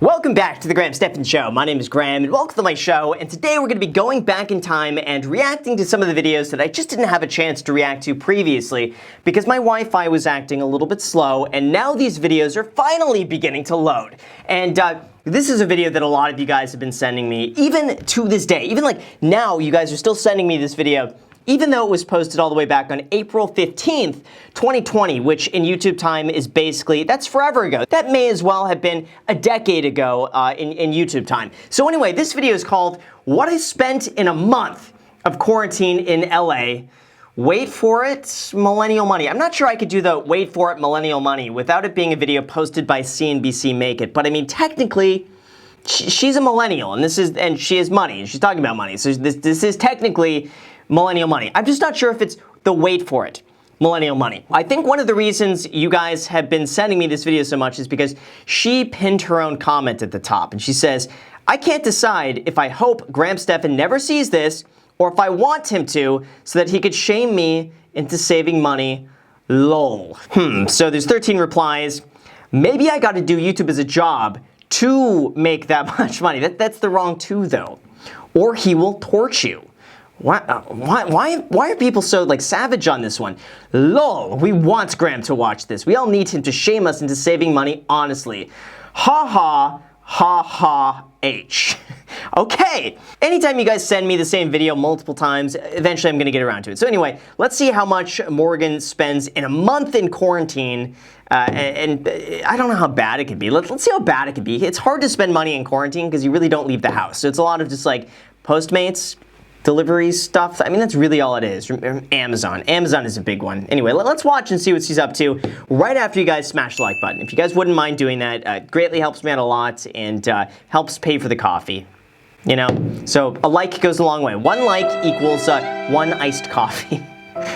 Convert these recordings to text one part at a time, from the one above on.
Welcome back to the Stephan Show. My name is Graham and welcome to my show, and today we're going to be going back in time and reacting to some of the videos that I just didn't have a chance to react to previously because my Wi-Fi was acting a little bit slow, and now these videos are finally beginning to load. And this is a video that a lot of you guys have been sending me, even to this day. Even like now, you guys are still sending me this video, even though it was posted all the way back on April 15th, 2020, which in YouTube time is basically, that's forever ago. That may as well have been a decade ago in YouTube time. So anyway, this video is called What I Spent in a Month of Quarantine in LA. Wait for it, Millennial Money. I'm not sure I could do the Wait for it, Millennial Money without it being a video posted by CNBC Make It. But I mean, technically, she's a millennial, and she has money, and she's talking about money. So this is technically Millennial Money. I'm just not sure if it's the Wait for it, Millennial Money. I think one of the reasons you guys have been sending me this video so much is because she pinned her own comment at the top, and she says, I can't decide if I hope Stephan never sees this or if I want him to so that he could shame me into saving money, lol. So there's 13 replies. Maybe I gotta do YouTube as a job to make that much money. That's the wrong to though. Or he will torch you. Why are people so like savage on this one? Lol, we want Graham to watch this. We all need him to shame us into saving money, honestly. Ha ha, ha ha, H. Okay, anytime you guys send me the same video multiple times, eventually I'm gonna get around to it. So anyway, let's see how much Morgan spends in a month in quarantine. And I don't know how bad it could be. Let's see how bad it could be. It's hard to spend money in quarantine because you really don't leave the house. So it's a lot of just like Postmates, delivery stuff. I mean, that's really all it is. Amazon. Amazon is a big one. Anyway, let's watch and see what she's up to right after you guys smash the like button. If you guys wouldn't mind doing that, greatly helps me out a lot and helps pay for the coffee. You know? So a like goes a long way. One like equals one iced coffee.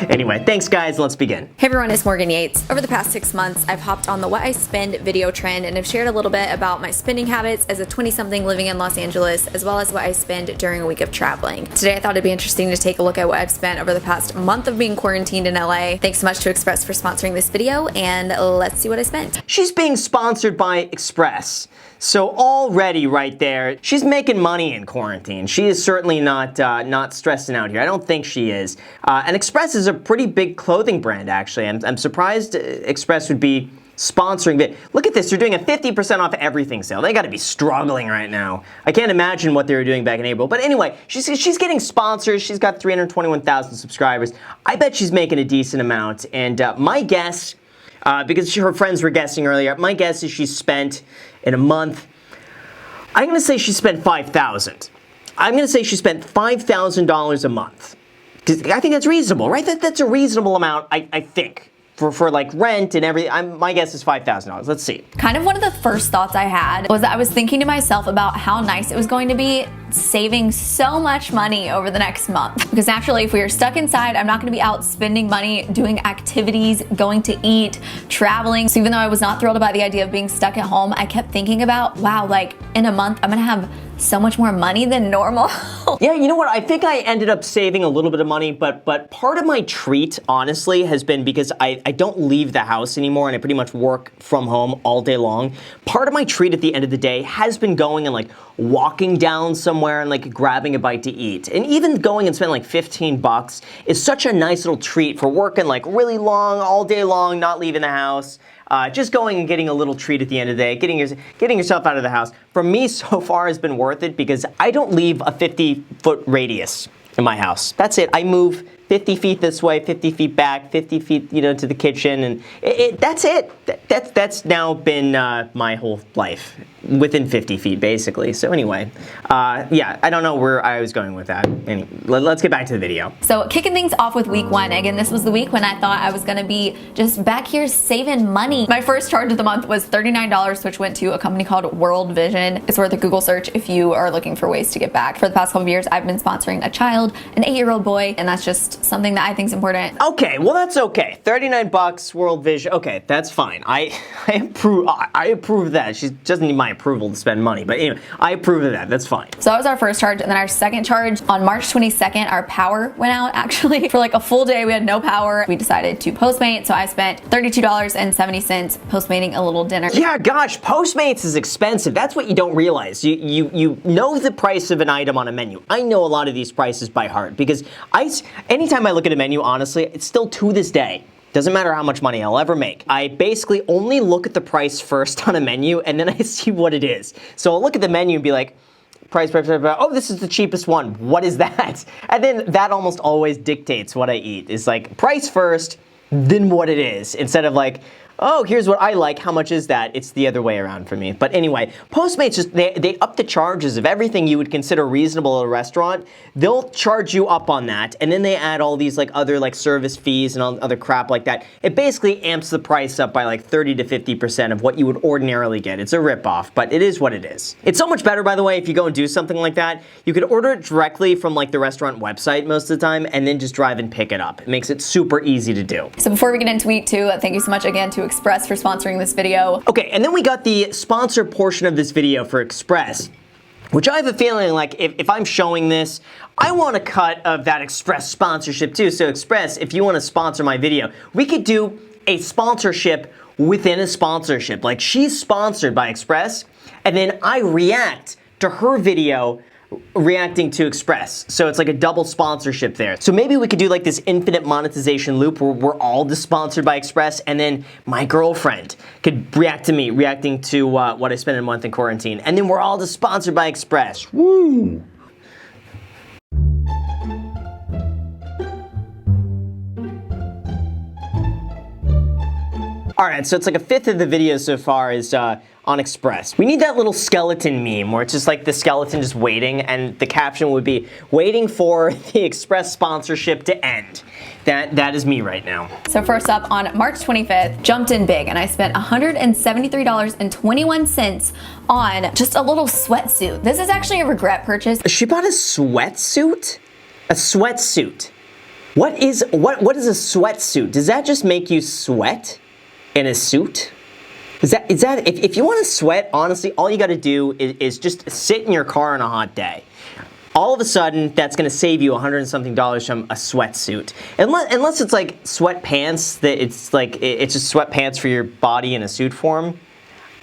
Anyway, thanks guys, let's begin. Hey everyone, it's Morgan Yates. Over the past 6 months, I've hopped on the What I Spend video trend and have shared a little bit about my spending habits as a 20-something living in Los Angeles, as well as what I spend during a week of traveling. Today, I thought it'd be interesting to take a look at what I've spent over the past month of being quarantined in LA. Thanks so much to Express for sponsoring this video, and let's see what I spent. She's being sponsored by Express. So already right there, she's making money in quarantine. She is certainly not stressing out here. I don't think she is. And Express is a pretty big clothing brand, actually. I'm surprised Express would be sponsoring it. Look at this, they're doing a 50% off everything sale. They gotta be struggling right now. I can't imagine what they were doing back in April. But anyway, she's getting sponsors. She's got 321,000 subscribers. I bet she's making a decent amount. And my guess, because her friends were guessing earlier, my guess is she spent in a month, I'm gonna say she spent $5,000. I'm gonna say she spent $5,000 a month. I think that's reasonable, right? That's a reasonable amount, I think, for like rent and everything. My guess is $5,000. Let's see. Kind of one of the first thoughts I had was that I was thinking to myself about how nice it was going to be saving so much money over the next month. Because naturally, if we are stuck inside, I'm not gonna be out spending money, doing activities, going to eat, traveling. So even though I was not thrilled about the idea of being stuck at home, I kept thinking about, wow, like in a month, I'm gonna have so much more money than normal. Yeah, you know what? I think I ended up saving a little bit of money, but part of my treat, honestly, has been because I don't leave the house anymore and I pretty much work from home all day long. Part of my treat at the end of the day has been going and like walking down somewhere and like grabbing a bite to eat. And even going and spending like 15 bucks is such a nice little treat for working like really long, all day long, not leaving the house. Just going and getting a little treat at the end of the day, getting yourself out of the house, for me so far has been worth it because I don't leave a 50-foot radius in my house. That's it. I move 50 feet this way, 50 feet back, 50 feet, you know, to the kitchen, and that's it. That's now been my whole life, within 50 feet, basically. So anyway, yeah, I don't know where I was going with that. Anyway, let's get back to the video. So kicking things off with week one, again, this was the week when I thought I was gonna be just back here saving money. My first charge of the month was $39, which went to a company called World Vision. It's worth a Google search if you are looking for ways to get back. For the past couple of years, I've been sponsoring a child, an 8-year-old boy, and that's just just something that I think is important. Okay, well that's okay. 39 bucks, World Vision. Okay, that's fine. I approve of that. She doesn't need my approval to spend money, but anyway, I approve of that. That's fine. So that was our first charge, and then our second charge on March 22nd, our power went out actually. For like a full day, we had no power. We decided to Postmate, so I spent $32.70 Postmating a little dinner. Yeah, gosh, Postmates is expensive. That's what you don't realize. You know the price of an item on a menu. I know a lot of these prices by heart because anytime I look at a menu, honestly, it's still to this day. Doesn't matter how much money I'll ever make. I basically only look at the price first on a menu and then I see what it is. So I'll look at the menu and be like, price, oh, this is the cheapest one. What is that? And then that almost always dictates what I eat. It's like price first, then what it is. Instead of like, oh, here's what I like, how much is that? It's the other way around for me. But anyway, Postmates, just they up the charges of everything you would consider reasonable at a restaurant. They'll charge you up on that, and then they add all these like other like service fees and all other crap like that. It basically amps the price up by like 30 to 50% of what you would ordinarily get. It's a ripoff, but it is what it is. It's so much better, by the way, if you go and do something like that. You could order it directly from like the restaurant website most of the time, and then just drive and pick it up. It makes it super easy to do. So before we get into week 2, thank you so much again to Express for sponsoring this video. Okay, and then we got the sponsor portion of this video for Express, which I have a feeling like if I'm showing this, I want a cut of that Express sponsorship too. So Express, if you want to sponsor my video, we could do a sponsorship within a sponsorship. Like she's sponsored by Express, and then I react to her video reacting to Express. So it's like a double sponsorship there. So maybe we could do like this infinite monetization loop where we're all just sponsored by Express, and then my girlfriend could react to me reacting to what I spent in a month in quarantine, and then we're all just sponsored by Express. Woo! Alright, so it's like a fifth of the video so far is on Express. We need that little skeleton meme where it's just like the skeleton just waiting, and the caption would be, waiting for the Express sponsorship to end. That is me right now. So first up, on March 25th, jumped in big, and I spent $173.21 on just a little sweatsuit. This is actually a regret purchase. She bought a sweatsuit? A sweatsuit. What is a sweatsuit? Does that just make you sweat in a suit? Is that if you want to sweat, honestly, all you got to do is just sit in your car on a hot day. All of a sudden, that's going to save you $100 and something from a sweatsuit. Unless it's like sweatpants, that it's just sweatpants for your body in a suit form.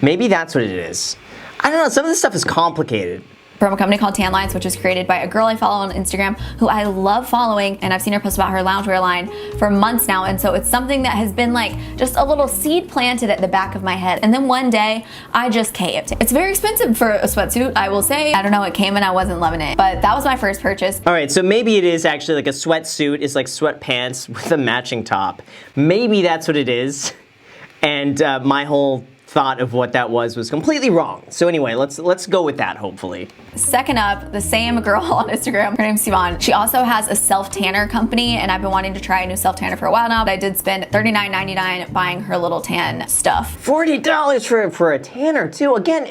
Maybe that's what it is. I don't know. Some of this stuff is complicated. From a company called Tan Lines, which is created by a girl I follow on Instagram who I love following, and I've seen her post about her loungewear line for months now, and so it's something that has been like just a little seed planted at the back of my head, and then one day I just caved. It's very expensive for a sweatsuit, I will say. I don't know, it came and I wasn't loving it, but that was my first purchase. Alright, so maybe it is actually like a sweatsuit is like sweatpants with a matching top. Maybe that's what it is, and my whole thought of what that was completely wrong. So anyway, let's go with that, hopefully. Second up, the same girl on Instagram, her name's Stephan. She also has a SelfTanner company, and I've been wanting to try a new SelfTanner for a while now, but I did spend $39.99 buying her little tan stuff. $40 for a tanner too. Again,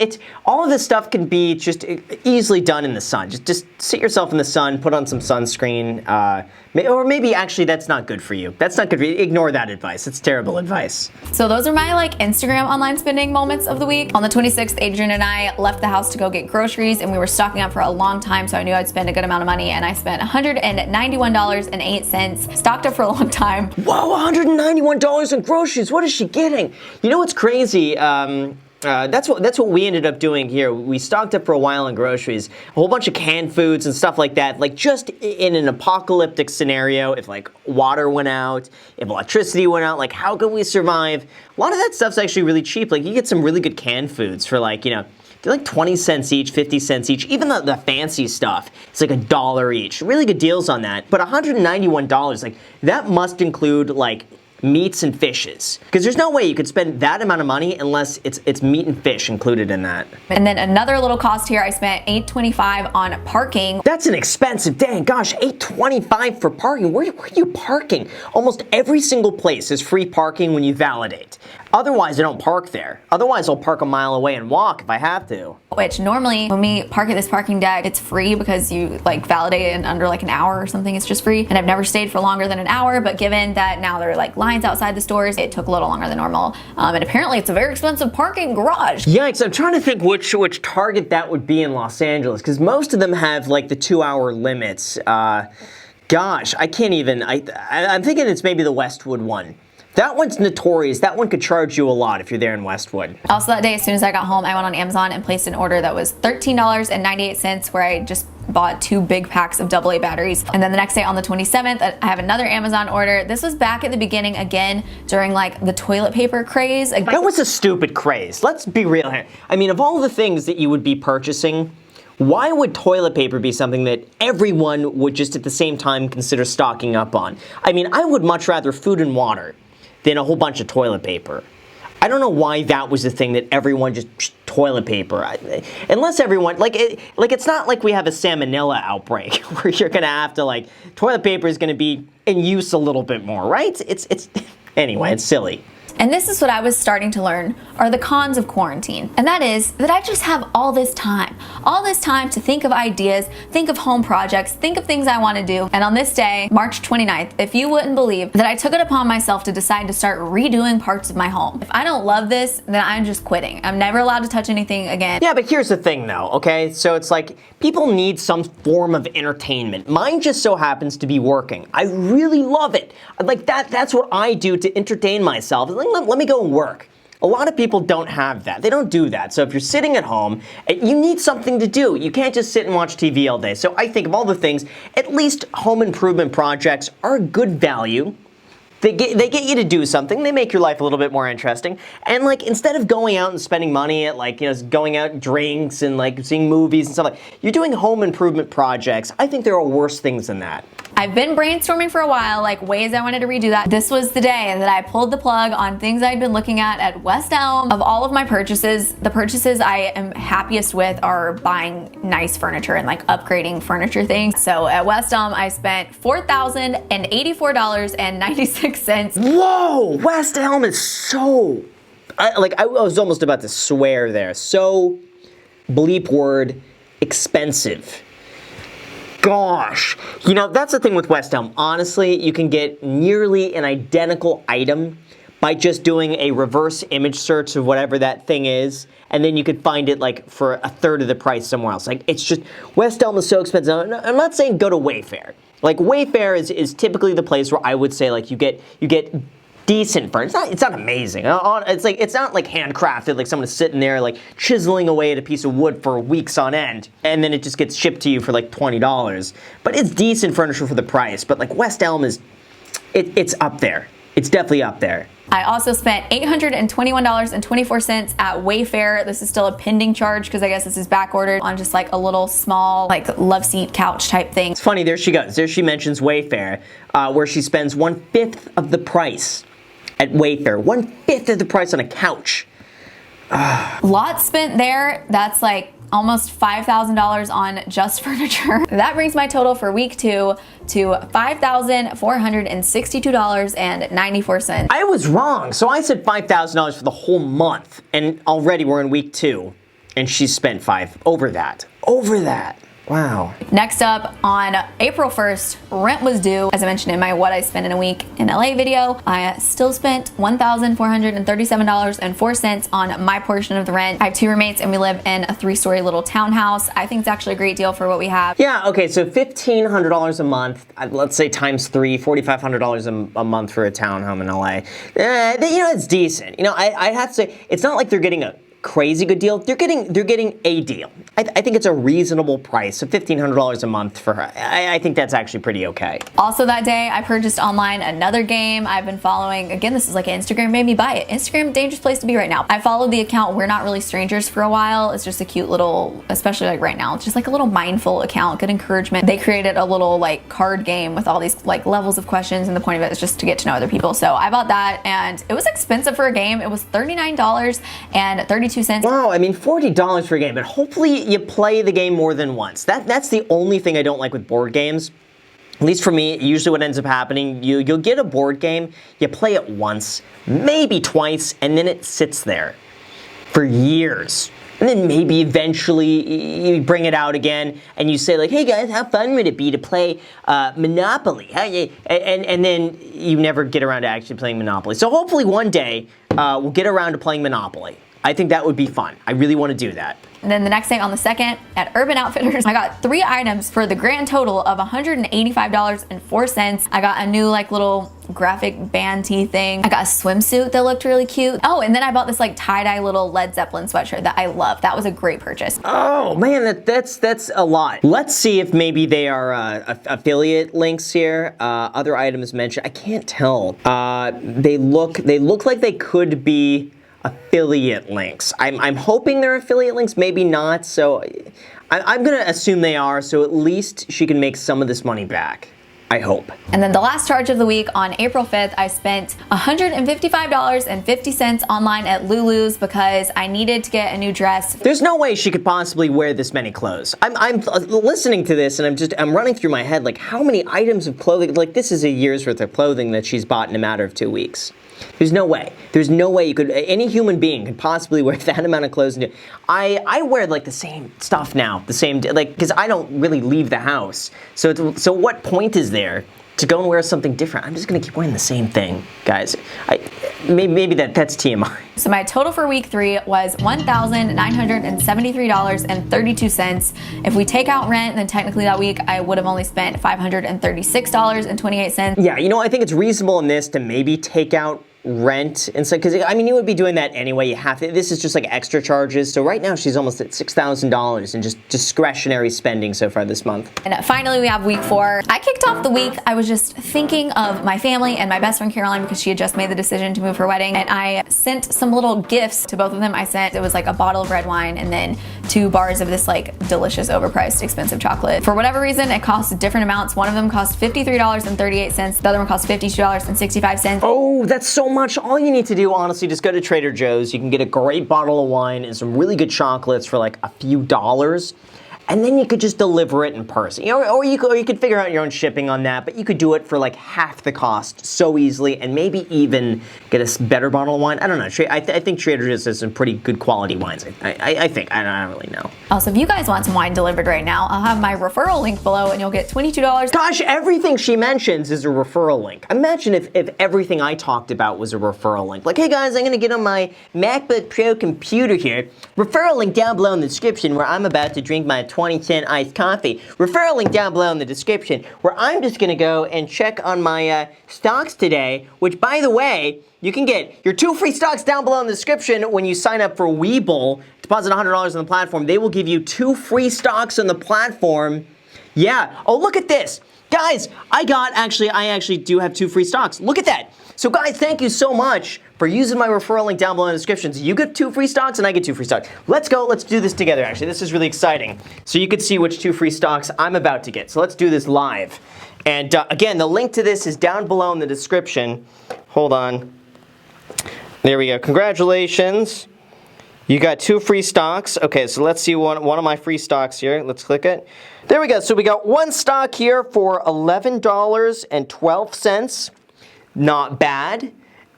all of this stuff can be just easily done in the sun. Just sit yourself in the sun, put on some sunscreen, or maybe actually that's not good for you. That's not good for you. Ignore that advice. It's terrible advice. So those are my like Instagram online spending moments of the week. On the 26th, Adrian and I left the house to go get groceries, and we were stocking up for a long time, so I knew I'd spend a good amount of money, and I spent $191.08. Stocked up for a long time. Whoa, $191 in groceries. What is she getting? You know what's crazy? That's what we ended up doing here. We stocked up for a while in groceries, a whole bunch of canned foods and stuff like that. Like just in an apocalyptic scenario, if like water went out, if electricity went out, like how can we survive? A lot of that stuff's actually really cheap. Like you get some really good canned foods for like, they're like 20 cents each, 50 cents each. Even the fancy stuff, it's like $1 each. Really good deals on that. But $191, like that must include like meats and fishes, because there's no way you could spend that amount of money unless it's meat and fish included in that. And then another little cost here, I spent $8.25 on parking. That's an expensive, dang gosh, $8.25 for parking. Where are you parking? Almost every single place is free parking when you validate. Otherwise, I don't park there. Otherwise, I'll park a mile away and walk if I have to. Which normally when we park at this parking deck, it's free because you like validate it in under like an hour or something. It's just free. And I've never stayed for longer than an hour, but given that now there are like lines outside the stores, it took a little longer than normal. And apparently it's a very expensive parking garage. Yikes, I'm trying to think which Target that would be in Los Angeles, because most of them have like the 2-hour limits. Gosh, I can't even, I'm thinking it's maybe the Westwood one. That one's notorious. That one could charge you a lot if you're there in Westwood. Also that day, as soon as I got home, I went on Amazon and placed an order that was $13.98, where I just bought 2 big packs of AA batteries. And then the next day on the 27th, I have another Amazon order. This was back at the beginning again during like the toilet paper craze. That was a stupid craze. Let's be real here. I mean, of all the things that you would be purchasing, why would toilet paper be something that everyone would just at the same time consider stocking up on? I mean, I would much rather food and water than a whole bunch of toilet paper. I don't know why that was the thing that everyone just toilet paper. Unless everyone, it's not like we have a salmonella outbreak where you're gonna have to like, toilet paper is gonna be in use a little bit more, right? Anyway, it's silly. And this is what I was starting to learn are the cons of quarantine. And that is that I just have all this time to think of ideas, think of home projects, think of things I want to do. And on this day, March 29th, if you wouldn't believe that I took it upon myself to decide to start redoing parts of my home. If I don't love this, then I'm just quitting. I'm never allowed to touch anything again. Yeah, but here's the thing though, okay? So it's like, people need some form of entertainment. Mine just so happens to be working. I really love it. Like that's what I do to entertain myself. Let me go and work. A lot of people don't have that. They don't do that. So if you're sitting at home, you need something to do. You can't just sit and watch TV all day. So I think of all the things, at least home improvement projects are a good value. They get you to do something. They make your life a little bit more interesting. And like, instead of going out and spending money at like, going out and drinks and like seeing movies and stuff like, you're doing home improvement projects. I think there are worse things than that. I've been brainstorming for a while, like ways I wanted to redo that. This was the day that I pulled the plug on things I'd been looking at West Elm. Of all of my purchases, the purchases I am happiest with are buying nice furniture and like upgrading furniture things. So at West Elm, I spent $4,084.96. Whoa, West Elm is so, I was almost about to swear there. So, bleep word, expensive. Gosh, that's the thing with West Elm. Honestly, you can get nearly an identical item by just doing a reverse image search of whatever that thing is, and then you could find it like for a third of the price somewhere else. Like, it's just, West Elm is so expensive. I'm not saying go to Wayfarer. Like, Wayfarer is typically the place where I would say like you get decent furniture. It's not amazing. It's not like handcrafted, like someone is sitting there like chiseling away at a piece of wood for weeks on end, and then it just gets shipped to you for like $20. But it's decent furniture for the price. But like West Elm it's up there. It's definitely up there. I also spent $821.24 at Wayfarer. This is still a pending charge because I guess this is back ordered on just like a little small like love seat couch type thing. It's funny, there she goes. There she mentions Wayfarer, where she spends 1/5 of the price at Wayfarer. 1/5 of the price on a couch. Lot spent there. That's like almost $5,000 on just furniture. That brings my total for week 2 to $5,462.94. I was wrong. So I said $5,000 for the whole month, and already we're in week 2, and she spent over that. Wow. Next up, on April 1st, rent was due. As I mentioned in my What I Spent in a Week in LA video, I still spent $1,437.04 on my portion of the rent. I have 2 roommates and we live in a 3-story little townhouse. I think it's actually a great deal for what we have. Yeah, okay, so $1,500 a month, let's say times 3, $4,500 a month for a townhome in LA. It's decent. I have to say, it's not like they're getting a crazy good deal. They're getting a deal. I think it's a reasonable price. So $1,500 a month for her. I think that's actually pretty okay. Also that day, I purchased online another game I've been following. Again, this is like Instagram made me buy it. Instagram, dangerous place to be right now. I followed the account We're Not Really Strangers for a while. It's just a cute little, especially like right now, it's just like a little mindful account, good encouragement. They created a little like card game with all these like levels of questions, and the point of it is just to get to know other people. So I bought that, and it was expensive for a game. It was $39.32. Wow, I mean $40 for a game, but hopefully you play the game more than once. That's the only thing I don't like with board games. at least for me, usually what ends up happening, you'll get a board game, you play it once, maybe twice, and then it sits there for years. And then maybe eventually you bring it out again and you say like, hey guys, how fun would it be to play Monopoly? And then you never get around to actually playing Monopoly. So hopefully one day we'll get around to playing Monopoly. I think that would be fun. I really want to do that. And then the next day on the 2nd at Urban Outfitters, I got 3 items for the grand total of $185.04. I got a new like little graphic band tee thing. I got a swimsuit that looked really cute. Oh, and then I bought this like tie-dye little Led Zeppelin sweatshirt that I love. That was a great purchase. Oh man, that's a lot. Let's see if maybe they are affiliate links here. Other items mentioned. I can't tell. They look like they could be affiliate links. I'm hoping they're affiliate links, maybe not. So I'm gonna assume they are. So at least she can make some of this money back. I hope. And then the last charge of the week on April 5th, I spent $155.50 online at Lulus because I needed to get a new dress. There's no way she could possibly wear this many clothes. I'm listening to this and I'm running through my head like how many items of clothing, like this is a year's worth of clothing that she's bought in a matter of 2 weeks. There's no way. There's no way you could, any human being could possibly wear that amount of clothes. I wear like the same stuff now, the same, like, because I don't really leave the house. So what point is there to go and wear something different? I'm just gonna keep wearing the same thing, guys. Maybe that's TMI. So my total for week 3 was $1,973.32. If we take out rent, then technically that week I would have only spent $536.28. Yeah, you know, I think it's reasonable in this to maybe take out rent and so, because I mean you would be doing that anyway. You have to. This is just like extra charges. So right now she's almost at $6,000 in just discretionary spending so far this month. And finally we have week 4. I kicked off the week. I was just thinking of my family and my best friend Caroline because she had just made the decision to move her wedding, and I sent some little gifts to both of them. It was like a bottle of red wine and then 2 bars of this like delicious overpriced expensive chocolate. For whatever reason it cost different amounts. One of them cost $53.38. The other one cost $52.65. Oh, that's so much. All you need to do, honestly, just go to Trader Joe's. You can get a great bottle of wine and some really good chocolates for like a few dollars. And then you could just deliver it in person. You know, or you could figure out your own shipping on that, but you could do it for like half the cost so easily and maybe even get a better bottle of wine. I don't know. I think Trader Joe's has some pretty good quality wines. I think. I don't really know. Also, if you guys want some wine delivered right now, I'll have my referral link below and you'll get $22. Gosh, everything she mentions is a referral link. Imagine if everything I talked about was a referral link. Like, hey guys, I'm gonna get on my MacBook Pro computer here. Referral link down below in the description where I'm about to drink my 20-cent iced coffee. Referral link down below in the description where I'm just gonna go and check on my stocks today, which by the way, you can get your 2 free stocks down below in the description when you sign up for Webull. Deposit $100 on the platform. They will give you 2 free stocks on the platform. Yeah, oh look at this. Guys, I actually do have 2 free stocks. Look at that. So guys, thank you so much for using my referral link down below in the description. So you get 2 free stocks and I get 2 free stocks. Let's go, let's do this together actually. This is really exciting. So you could see which 2 free stocks I'm about to get. So let's do this live. And again, the link to this is down below in the description. Hold on. There we go, congratulations. You got 2 free stocks. Okay, so let's see one of my free stocks here. Let's click it. There we go, so we got 1 stock here for $11.12. Not bad.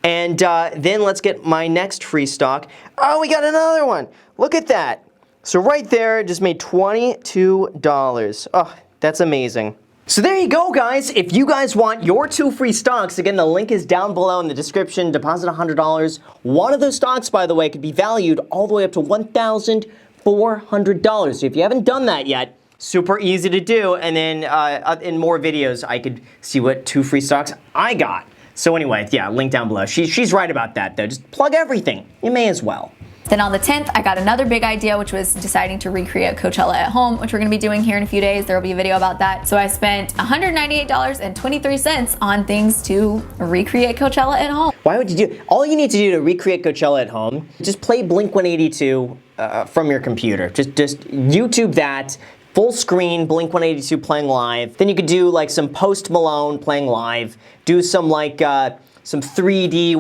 And then let's get my next free stock. Oh, we got another one. Look at that. So right there, it just made $22. Oh, that's amazing. So there you go, guys. If you guys want your 2 free stocks, again, the link is down below in the description. Deposit $100. One of those stocks, by the way, could be valued all the way up to $1,400. So if you haven't done that yet, super easy to do. And then in more videos, I could see what 2 free stocks I got. So anyway, yeah, link down below. She's right about that, though. Just plug everything. You may as well. Then on the 10th, I got another big idea, which was deciding to recreate Coachella at home, which we're gonna be doing here in a few days. There will be a video about that. So I spent $198.23 on things to recreate Coachella at home. Why would you do, all you need to do to recreate Coachella at home, just play Blink-182 from your computer. Just YouTube that. Full screen, Blink-182 playing live. Then you could do like some Post Malone playing live. Do some like some 3D,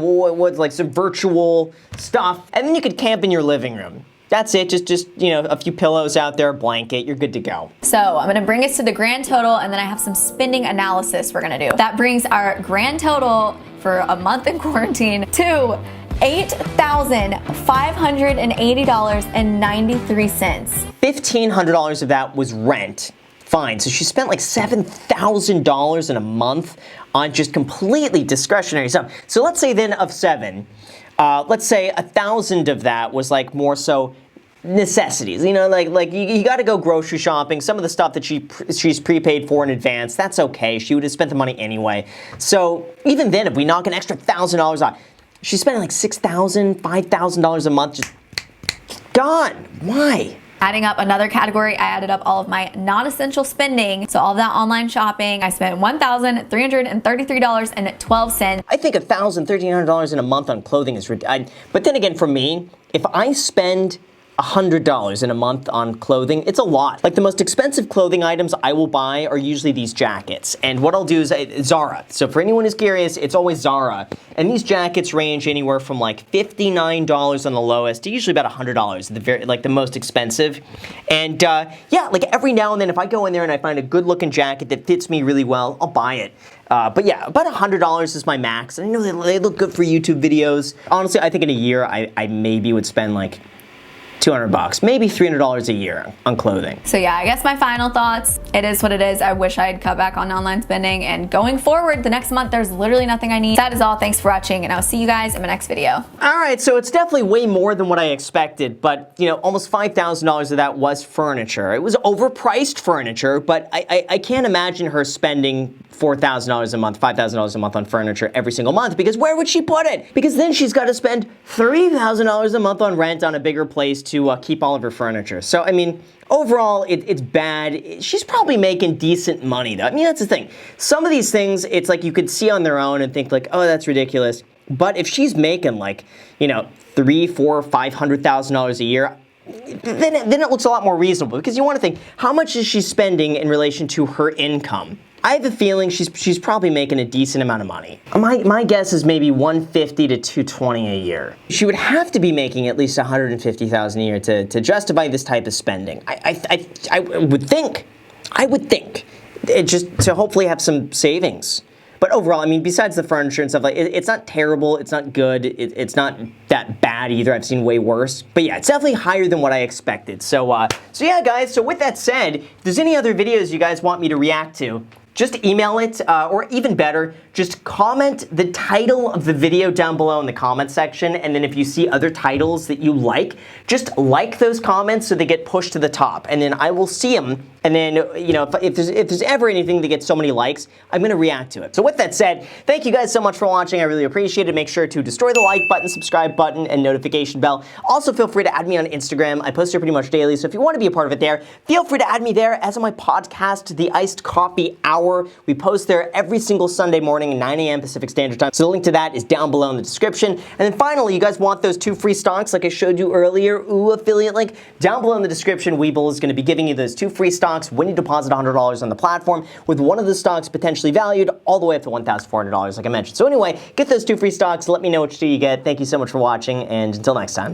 like some virtual stuff. And then you could camp in your living room. That's it. Just you know, a few pillows out there, a blanket. You're good to go. So I'm gonna bring us to the grand total, and then I have some spending analysis we're gonna do. That brings our grand total for a month in quarantine to $8,580.93. $1,500 of that was rent. Fine. So she spent like $7,000 in a month on just completely discretionary stuff. So let's say then of seven, let's say 1,000 of that was like more so necessities. You know, like you got to go grocery shopping. Some of the stuff that she's prepaid for in advance, that's okay. She would have spent the money anyway. So even then, if we knock an extra $1,000 off, she's spending like $6,000, $5,000 a month just gone. Why? Adding up another category, I added up all of my non-essential spending. So all of that online shopping, I spent $1,333.12. I think $1,000, $1,300 in a month on clothing is ridiculous. But then again, for me, if I spend $100 in a month on clothing, it's a lot. Like the most expensive clothing items I will buy are usually these jackets. And what I'll do is Zara. So for anyone who's curious, it's always Zara. And these jackets range anywhere from like $59 on the lowest to usually about $100, the most expensive. And yeah, like every now and then if I go in there and I find a good looking jacket that fits me really well, I'll buy it. But yeah, about $100 is my max. And I know they look good for YouTube videos. Honestly, I think in a year I maybe would spend like $200, maybe $300 a year on clothing. So yeah, I guess my final thoughts, it is what it is. I wish I had cut back on online spending, and going forward, the next month, there's literally nothing I need. That is all. Thanks for watching, and I'll see you guys in my next video. All right, so it's definitely way more than what I expected, but you know, almost $5,000 of that was furniture. It was overpriced furniture, but I can't imagine her spending $4,000 a month, $5,000 a month on furniture every single month, because where would she put it? Because then she's got to spend $3,000 a month on rent on a bigger place to keep all of her furniture. So, I mean, overall, it's bad. She's probably making decent money, though. I mean, that's the thing. Some of these things, it's like you could see on their own and think like, oh, that's ridiculous. But if she's making like, you know, $300,000, $400,000, $500,000 a year, then it looks a lot more reasonable, because you want to think, how much is she spending in relation to her income? I have a feeling she's probably making a decent amount of money. My guess is maybe $150,000 to $220,000 a year. She would have to be making at least $150,000 a year to justify this type of spending. I would think. Just to hopefully have some savings. But overall, I mean, besides the furniture and stuff, like it's not terrible, it's not good, it's not that bad either. I've seen way worse. But yeah, it's definitely higher than what I expected. So yeah, guys, so with that said, if there's any other videos you guys want me to react to, just email it, or even better, just comment the title of the video down below in the comment section, and then if you see other titles that you like, just like those comments so they get pushed to the top, and then I will see them, and then, you know, if there's ever anything that gets so many likes, I'm gonna react to it. So with that said, thank you guys so much for watching. I really appreciate it. Make sure to destroy the like button, subscribe button, and notification bell. Also, feel free to add me on Instagram. I post here pretty much daily, so if you want to be a part of it there, feel free to add me there, as on my podcast, The Iced Coffee Hour. We post there every single Sunday morning at 9 a.m. Pacific Standard Time. So the link to that is down below in the description. And then finally, you guys want those 2 free stocks like I showed you earlier? Ooh, affiliate link. Down below in the description, Webull is going to be giving you those 2 free stocks when you deposit $100 on the platform, with one of the stocks potentially valued all the way up to $1,400, like I mentioned. So anyway, get those 2 free stocks. Let me know which 2 you get. Thank you so much for watching, and until next time.